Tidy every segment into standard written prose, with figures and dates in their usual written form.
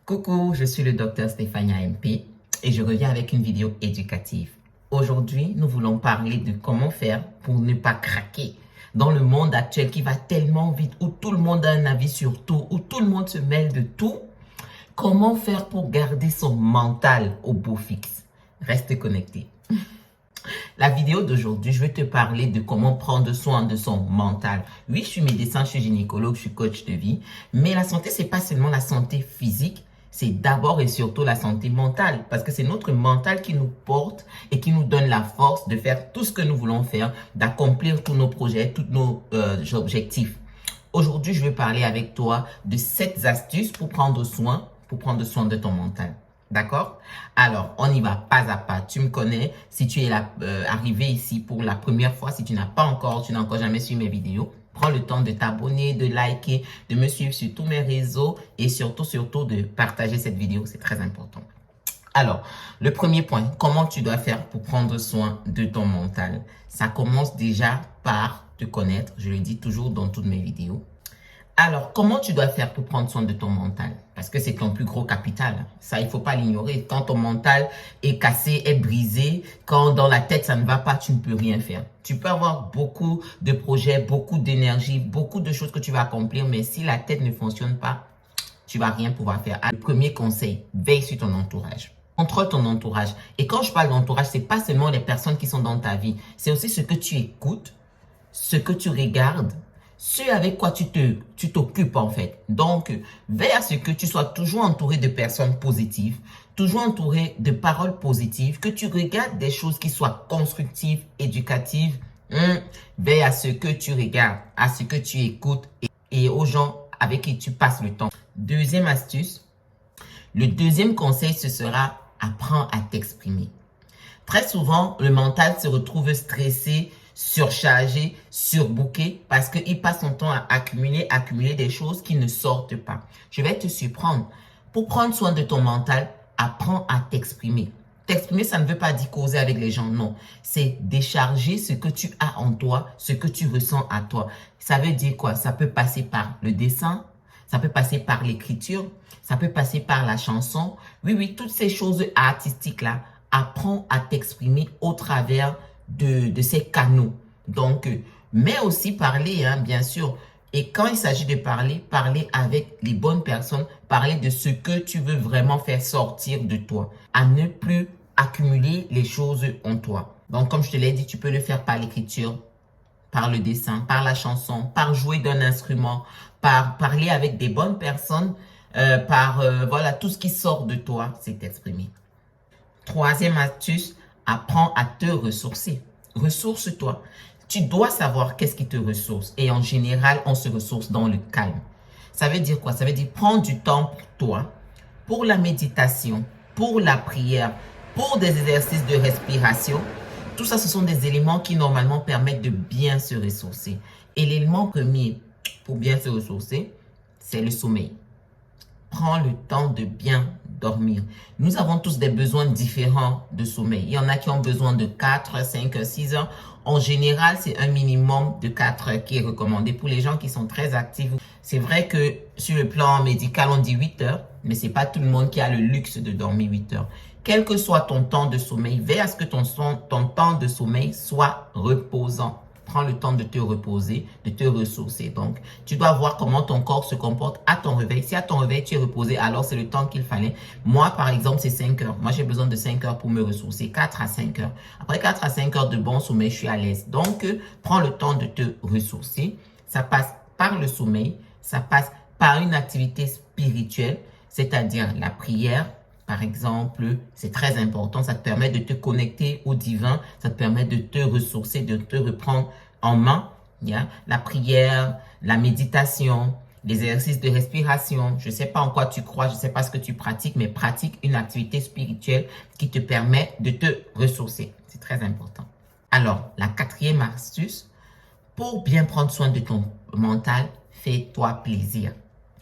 Coucou, je suis le docteur Stéphania MP et je reviens avec une vidéo éducative. Aujourd'hui, nous voulons parler de comment faire pour ne pas craquer dans le monde actuel qui va tellement vite, où tout le monde a un avis sur tout, où tout le monde se mêle de tout. Comment faire pour garder son mental au beau fixe? Reste connecté. La vidéo d'aujourd'hui, je vais te parler de comment prendre soin de son mental. Oui, je suis médecin, je suis gynécologue, je suis coach de vie, mais la santé, c'est pas seulement la santé physique, c'est d'abord et surtout la santé mentale, parce que c'est notre mental qui nous porte et qui nous donne la force de faire tout ce que nous voulons faire, d'accomplir tous nos projets, tous nos objectifs. Aujourd'hui, je vais parler avec toi de 7 astuces pour prendre soin de ton mental. D'accord? Alors, on y va pas à pas. Tu me connais. Si tu es arrivé ici pour la première fois, si tu n'as encore jamais suivi mes vidéos, prends le temps de t'abonner, de liker, de me suivre sur tous mes réseaux et surtout de partager cette vidéo. C'est très important. Alors, le premier point, comment tu dois faire pour prendre soin de ton mental? Ça commence déjà par te connaître. Je le dis toujours dans toutes mes vidéos. Alors, comment tu dois faire pour prendre soin de ton mental? Parce que c'est ton plus gros capital. Ça, il ne faut pas l'ignorer. Quand ton mental est cassé, est brisé, quand dans la tête, ça ne va pas, tu ne peux rien faire. Tu peux avoir beaucoup de projets, beaucoup d'énergie, beaucoup de choses que tu vas accomplir, mais si la tête ne fonctionne pas, tu ne vas rien pouvoir faire. Alors, le premier conseil, veille sur ton entourage. Contrôle ton entourage. Et quand je parle d'entourage, ce n'est pas seulement les personnes qui sont dans ta vie. C'est aussi ce que tu écoutes, ce que tu regardes, ce avec quoi tu t'occupes en fait. Donc, veille à ce que tu sois toujours entouré de personnes positives, toujours entouré de paroles positives, que tu regardes des choses qui soient constructives, éducatives. Veille à ce que tu regardes, à ce que tu écoutes et aux gens avec qui tu passes le temps. Deuxième astuce, le deuxième conseil, ce sera apprends à t'exprimer. Très souvent, le mental se retrouve stressé, surchargé, surbooké parce qu'il passe son temps à accumuler des choses qui ne sortent pas. Je vais te surprendre. Pour prendre soin de ton mental, apprends à t'exprimer. T'exprimer, ça ne veut pas dire causer avec les gens, non. C'est décharger ce que tu as en toi, ce que tu ressens à toi. Ça veut dire quoi? Ça peut passer par le dessin, ça peut passer par l'écriture, ça peut passer par la chanson. Oui, toutes ces choses artistiques-là, apprends à t'exprimer au travers de ces canaux. Donc, mais aussi parler, bien sûr. Et quand il s'agit de parler, parler avec les bonnes personnes, parler de ce que tu veux vraiment faire sortir de toi, à ne plus accumuler les choses en toi. Donc, comme je te l'ai dit, tu peux le faire par l'écriture, par le dessin, par la chanson, par jouer d'un instrument, par parler avec des bonnes personnes, voilà, tout ce qui sort de toi, c'est exprimé. Troisième astuce, apprends à te ressourcer. Ressource-toi. Tu dois savoir qu'est-ce qui te ressource. Et en général, on se ressource dans le calme. Ça veut dire quoi? Ça veut dire prendre du temps pour toi, pour la méditation, pour la prière, pour des exercices de respiration. Tout ça, ce sont des éléments qui normalement permettent de bien se ressourcer. Et l'élément premier pour bien se ressourcer, c'est le sommeil. Prends le temps de bien dormir. Nous avons tous des besoins différents de sommeil. Il y en a qui ont besoin de 4, 5, 6 heures. En général, c'est un minimum de 4 heures qui est recommandé pour les gens qui sont très actifs. C'est vrai que sur le plan médical, on dit 8 heures, mais ce n'est pas tout le monde qui a le luxe de dormir 8 heures. Quel que soit ton temps de sommeil, veille à ce que ton temps de sommeil soit reposant. Prends le temps de te reposer, de te ressourcer. Donc, tu dois voir comment ton corps se comporte à ton réveil. Si à ton réveil, tu es reposé, alors c'est le temps qu'il fallait. Moi, par exemple, c'est 5 heures. Moi, j'ai besoin de 5 heures pour me ressourcer. 4 à 5 heures. Après 4 à 5 heures de bon sommeil, je suis à l'aise. Donc, prends le temps de te ressourcer. Ça passe par le sommeil. Ça passe par une activité spirituelle, c'est-à-dire la prière. Par exemple, c'est très important, ça te permet de te connecter au divin, ça te permet de te ressourcer, de te reprendre en main. La prière, la méditation, les exercices de respiration. Je ne sais pas en quoi tu crois, je ne sais pas ce que tu pratiques, mais pratique une activité spirituelle qui te permet de te ressourcer. C'est très important. Alors, la quatrième astuce, pour bien prendre soin de ton mental, fais-toi plaisir.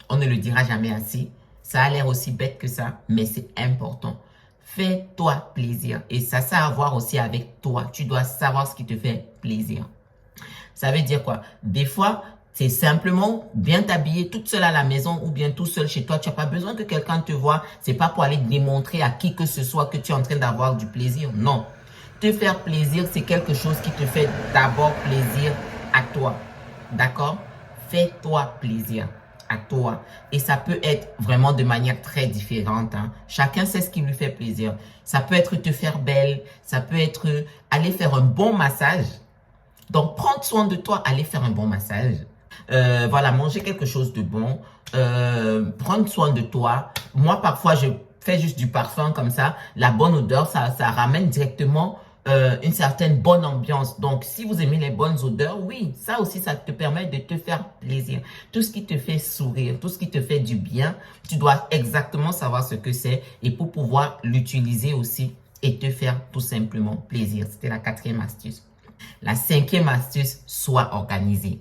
On ne le dira jamais assez. Ça a l'air aussi bête que ça, mais c'est important. Fais-toi plaisir. Et ça a à voir aussi avec toi. Tu dois savoir ce qui te fait plaisir. Ça veut dire quoi? Des fois, C'est simplement bien t'habiller toute seule à la maison ou bien tout seul chez toi. Tu n'as pas besoin que quelqu'un te voie. C'est pas pour aller démontrer à qui que ce soit que tu es en train d'avoir du plaisir. Non. Te faire plaisir, c'est quelque chose qui te fait d'abord plaisir à toi. D'accord? Fais-toi plaisir à toi. Et ça peut être vraiment de manière très différente. Hein. Chacun sait ce qui lui fait plaisir. Ça peut être te faire belle. Ça peut être aller faire un bon massage. Donc, prendre soin de toi, aller faire un bon massage. Voilà, manger quelque chose de bon. Prendre soin de toi. Moi, parfois, je fais juste du parfum comme ça. La bonne odeur, ça ramène directement une certaine bonne ambiance. Donc, si vous aimez les bonnes odeurs, oui, ça aussi, ça te permet de te faire plaisir. Tout ce qui te fait sourire, tout ce qui te fait du bien, tu dois exactement savoir ce que c'est et pour pouvoir l'utiliser aussi et te faire tout simplement plaisir. C'était la 4e astuce. La 5e astuce, sois organisé.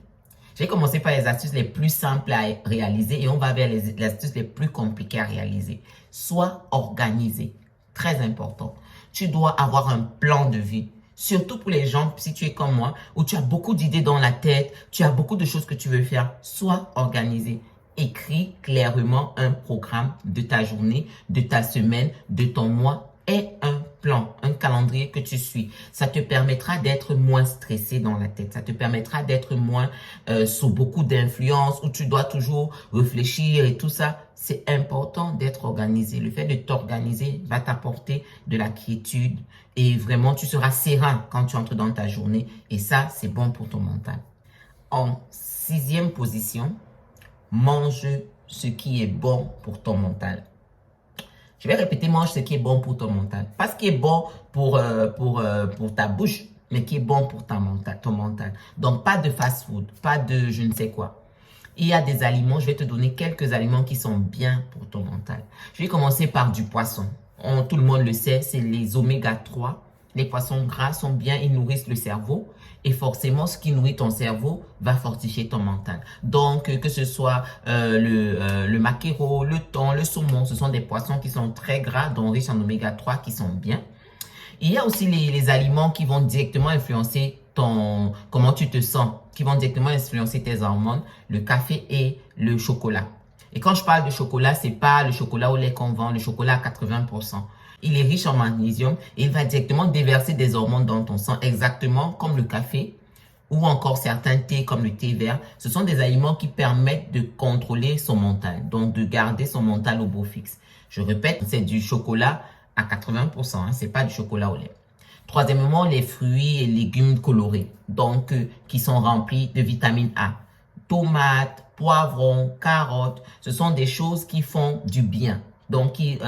J'ai commencé par les astuces les plus simples à réaliser et on va vers les astuces les plus compliquées à réaliser. Sois organisé. Très important. Tu dois avoir un plan de vie. Surtout pour les gens, si tu es comme moi, où tu as beaucoup d'idées dans la tête, tu as beaucoup de choses que tu veux faire. Sois organisé. Écris clairement un programme de ta journée, de ta semaine, de ton mois et un plan, un calendrier que tu suis. Ça te permettra d'être moins stressé dans la tête. Ça te permettra d'être moins sous beaucoup d'influence où tu dois toujours réfléchir et tout ça. C'est important d'être organisé. Le fait de t'organiser va t'apporter de la quiétude et vraiment tu seras serein quand tu entres dans ta journée et ça, c'est bon pour ton mental. En 6e position, mange ce qui est bon pour ton mental. Je vais répéter, mange ce qui est bon pour ton mental. Pas ce qui est bon pour ta bouche, mais qui est bon pour ton mental. Donc, pas de fast-food, pas de je ne sais quoi. Il y a des aliments, je vais te donner quelques aliments qui sont bien pour ton mental. Je vais commencer par du poisson. Tout le monde le sait, c'est les oméga 3. Les poissons gras sont bien, ils nourrissent le cerveau. Et forcément, ce qui nourrit ton cerveau va fortifier ton mental. Donc, que ce soit le maquereau, le thon, le saumon, ce sont des poissons qui sont très gras, dont riches en oméga 3 qui sont bien. Il y a aussi les aliments qui vont directement influencer comment tu te sens, qui vont directement influencer tes hormones, le café et le chocolat. Et quand je parle de chocolat, c'est pas le chocolat au lait qu'on vend, le chocolat à 80%. Il est riche en magnésium et il va directement déverser des hormones dans ton sang, exactement comme le café ou encore certains thés comme le thé vert. Ce sont des aliments qui permettent de contrôler son mental, donc de garder son mental au beau fixe. Je répète, c'est du chocolat à 80%, hein, c'est pas du chocolat au lait. Troisièmement, les fruits et légumes colorés, donc qui sont remplis de vitamine A. Tomates, poivrons, carottes, ce sont des choses qui font du bien. Donc, qui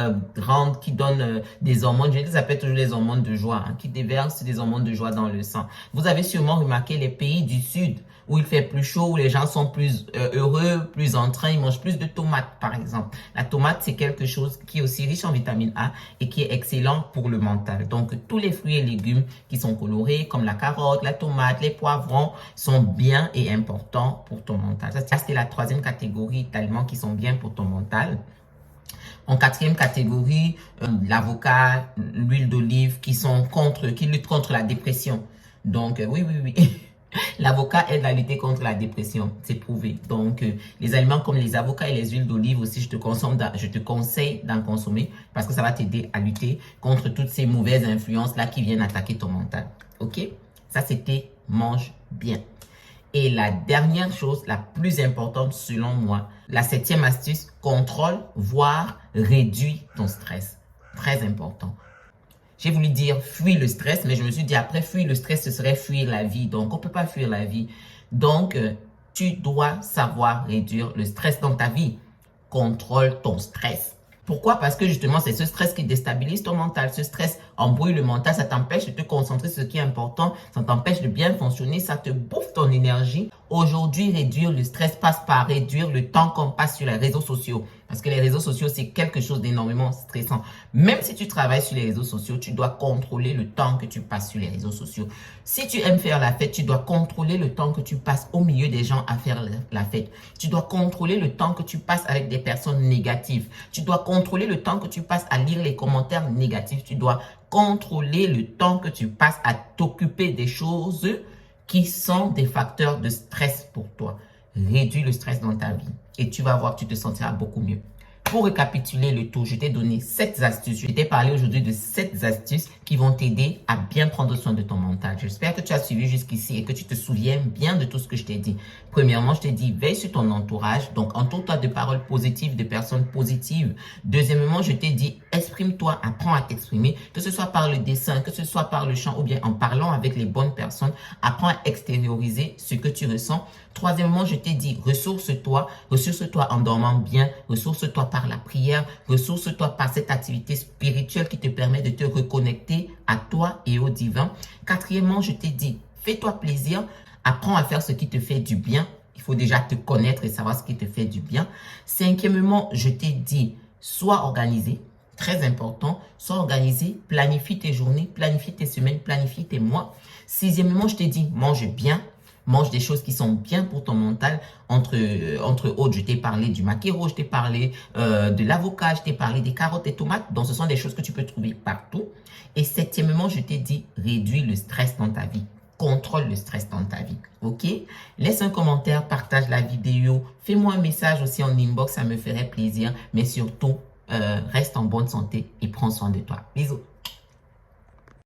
donnent des hormones, je les appelle toujours les hormones de joie, hein, qui déversent des hormones de joie dans le sang. Vous avez sûrement remarqué les pays du Sud, où il fait plus chaud, où les gens sont plus heureux, plus en train, ils mangent plus de tomates, par exemple. La tomate, c'est quelque chose qui est aussi riche en vitamine A et qui est excellent pour le mental. Donc, tous les fruits et légumes qui sont colorés, comme la carotte, la tomate, les poivrons, sont bien et importants pour ton mental. Ça, c'est la 3e catégorie d'aliments qui sont bien pour ton mental. En 4e catégorie, l'avocat, l'huile d'olive qui luttent contre la dépression. Donc, oui. L'avocat aide à lutter contre la dépression, c'est prouvé. Donc, les aliments comme les avocats et les huiles d'olive aussi, je te conseille d'en consommer parce que ça va t'aider à lutter contre toutes ces mauvaises influences-là qui viennent attaquer ton mental. OK? Ça, c'était mange bien. Et la dernière chose, la plus importante selon moi, la 7e astuce, contrôle, voire réduis ton stress. Très important. J'ai voulu dire fuis le stress, mais je me suis dit après fuir le stress, ce serait fuir la vie. Donc, on ne peut pas fuir la vie. Donc, tu dois savoir réduire le stress dans ta vie. Contrôle ton stress. Pourquoi? Parce que justement, c'est ce stress qui déstabilise ton mental. Ce stress embrouille le mental, ça t'empêche de te concentrer sur ce qui est important, ça t'empêche de bien fonctionner, ça te bouffe ton énergie. Aujourd'hui, réduire le stress passe par réduire le temps qu'on passe sur les réseaux sociaux. Parce que les réseaux sociaux, c'est quelque chose d'énormément stressant. Même si tu travailles sur les réseaux sociaux, tu dois contrôler le temps que tu passes sur les réseaux sociaux. Si tu aimes faire la fête, tu dois contrôler le temps que tu passes au milieu des gens à faire la fête. Tu dois contrôler le temps que tu passes avec des personnes négatives. Tu dois contrôler le temps que tu passes à lire les commentaires négatifs. Tu dois contrôler le temps que tu passes à t'occuper des choses qui sont des facteurs de stress pour toi. réduis le stress dans ta vie et tu vas voir, tu te sentiras beaucoup mieux. Pour récapituler le tout, je t'ai donné 7 astuces. Je t'ai parlé aujourd'hui de 7 astuces qui vont t'aider à bien prendre soin de ton mental. J'espère que tu as suivi jusqu'ici et que tu te souviens bien de tout ce que je t'ai dit. Premièrement, je t'ai dit, veille sur ton entourage. Donc, entoure-toi de paroles positives, de personnes positives. Deuxièmement, je t'ai dit, exprime-toi, apprends à t'exprimer, que ce soit par le dessin, que ce soit par le chant ou bien en parlant avec les bonnes personnes. Apprends à extérioriser ce que tu ressens. Troisièmement, je t'ai dit, ressource-toi en dormant bien, ressource-toi par la prière, ressource-toi par cette activité spirituelle qui te permet de te reconnecter à toi et au divin. Quatrièmement, je t'ai dit, fais-toi plaisir, apprends à faire ce qui te fait du bien. Il faut déjà te connaître et savoir ce qui te fait du bien. Cinquièmement, je t'ai dit, sois organisé. Très important, sois organisé, planifie tes journées, planifie tes semaines, planifie tes mois. Sixièmement, je t'ai dit, mange bien. Mange des choses qui sont bien pour ton mental. Entre autres, je t'ai parlé du maquereau, je t'ai parlé de l'avocat, je t'ai parlé des carottes et tomates. Donc, ce sont des choses que tu peux trouver partout. Et septièmement, je t'ai dit, réduis le stress dans ta vie. Contrôle le stress dans ta vie. OK? Laisse un commentaire, partage la vidéo. Fais-moi un message aussi en inbox, ça me ferait plaisir. Mais surtout, reste en bonne santé et prends soin de toi. Bisous.